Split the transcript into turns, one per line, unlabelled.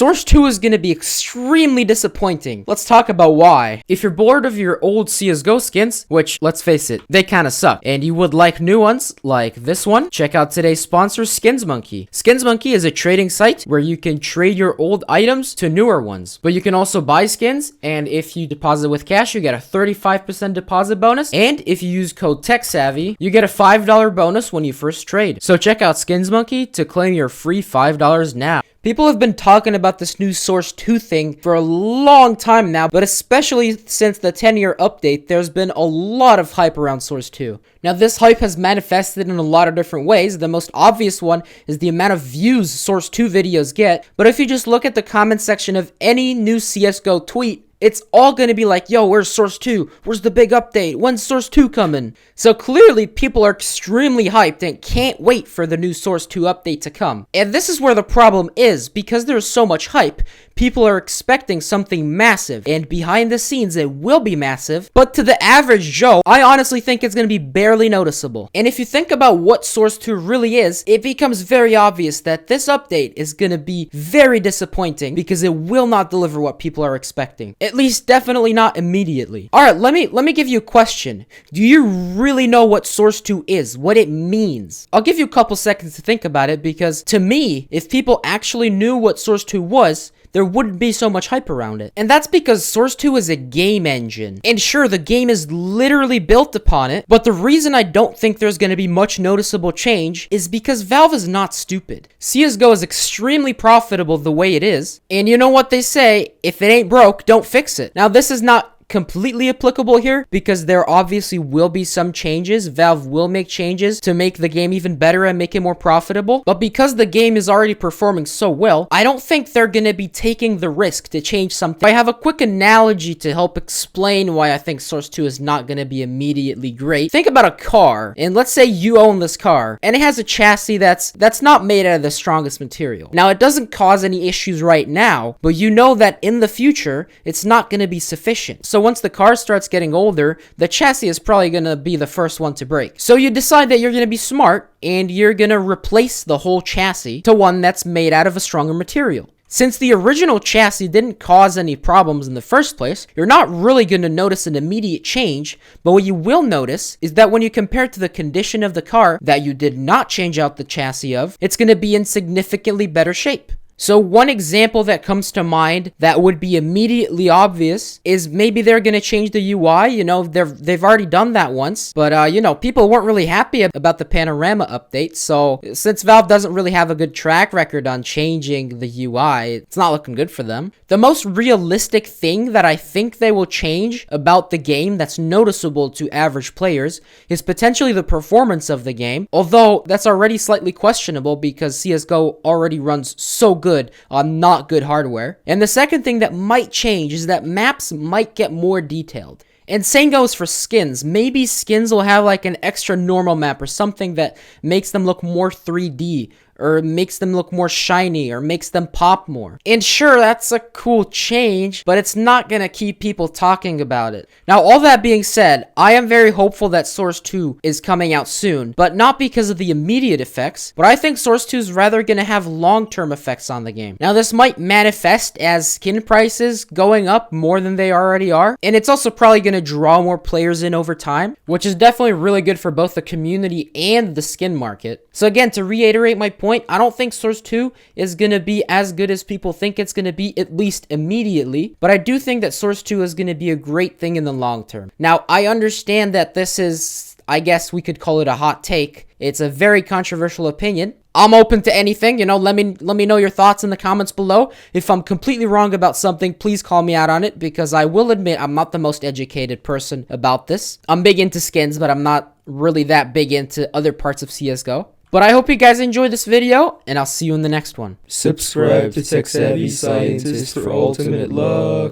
Source 2 is going to be extremely disappointing. Let's talk about why. If you're bored of your old CSGO skins, which, let's face it, they kind of suck, and you would like new ones, like this one, check out today's sponsor, SkinsMonkey. SkinsMonkey is a trading site where you can trade your old items to newer ones, but you can also buy skins, and if you deposit with cash, you get a 35% deposit bonus, and if you use code TechSavvy, you get a $5 bonus when you first trade. So check out SkinsMonkey to claim your free $5 now. People have been talking about this new Source 2 thing for a long time now, but especially since the 10-year update, there's been a lot of hype around Source 2. Now, this hype has manifested in a lot of different ways. The most obvious one is the amount of views Source 2 videos get, but if you just look at the comment section of any new CSGO tweet, it's all going to be like, yo, where's Source 2? Where's the big update? When's Source 2 coming? So clearly, people are extremely hyped and can't wait for the new Source 2 update to come. And this is where the problem is, because there's so much hype, people are expecting something massive, and behind the scenes, it will be massive, but to the average Joe, I honestly think it's going to be barely noticeable. And if you think about what Source 2 really is, it becomes very obvious that this update is going to be very disappointing, because it will not deliver what people are expecting. At least definitely not immediately. Alright, let me give you a question. Do you really know what Source 2 is? What it means? I'll give you a couple seconds to think about it, because to me, if people actually knew what Source 2 was, there wouldn't be so much hype around it. And that's because Source 2 is a game engine. And sure, the game is literally built upon it, but the reason I don't think there's going to be much noticeable change is because Valve is not stupid. CSGO is extremely profitable the way it is, and you know what they say, if it ain't broke, don't fix it. Now, this is not completely applicable here because there obviously will be some changes. Valve will make changes to make the game even better and make it more profitable, but because the game is already performing so well, I don't think they're gonna be taking the risk to change something. I have a quick analogy to help explain why I think Source 2 is not gonna be immediately great. Think about a car, and let's say you own this car and it has a chassis that's not made out of the strongest material. Now, it doesn't cause any issues right now, but you know that in the future it's not gonna be sufficient. So once the car starts getting older, the chassis is probably going to be the first one to break. So you decide that you're going to be smart and you're going to replace the whole chassis to one that's made out of a stronger material. Since the original chassis didn't cause any problems in the first place, you're not really going to notice an immediate change, but what you will notice is that when you compare it to the condition of the car that you did not change out the chassis of, it's going to be in significantly better shape. So one example that comes to mind that would be immediately obvious is maybe they're going to change the UI. You know, they've already done that once, but you know, people weren't really happy about the panorama update. So since Valve doesn't really have a good track record on changing the UI, it's not looking good for them. The most realistic thing that I think they will change about the game that's noticeable to average players is potentially the performance of the game, although that's already slightly questionable because CSGO already runs so good on not good hardware. And the second thing that might change is that maps might get more detailed. And same goes for skins. Maybe skins will have like an extra normal map or something that makes them look more 3D, or makes them look more shiny, or makes them pop more. And sure, that's a cool change, but it's not gonna keep people talking about it. Now, all that being said, I am very hopeful that Source 2 is coming out soon, but not because of the immediate effects, but I think Source 2 is rather gonna have long-term effects on the game. Now, this might manifest as skin prices going up more than they already are, and it's also probably gonna draw more players in over time, which is definitely really good for both the community and the skin market. So again, to reiterate my point, I don't think Source 2 is going to be as good as people think it's going to be, at least immediately, but I do think that Source 2 is going to be a great thing in the long term. Now, I understand that this is, I guess we could call it a hot take. It's a very controversial opinion. I'm open to anything, you know, let me know your thoughts in the comments below. If I'm completely wrong about something, please call me out on it, because I will admit I'm not the most educated person about this. I'm big into skins, but I'm not really that big into other parts of CSGO. But I hope you guys enjoyed this video, and I'll see you in the next one.
Subscribe to Tech Savvy Scientist for ultimate luck.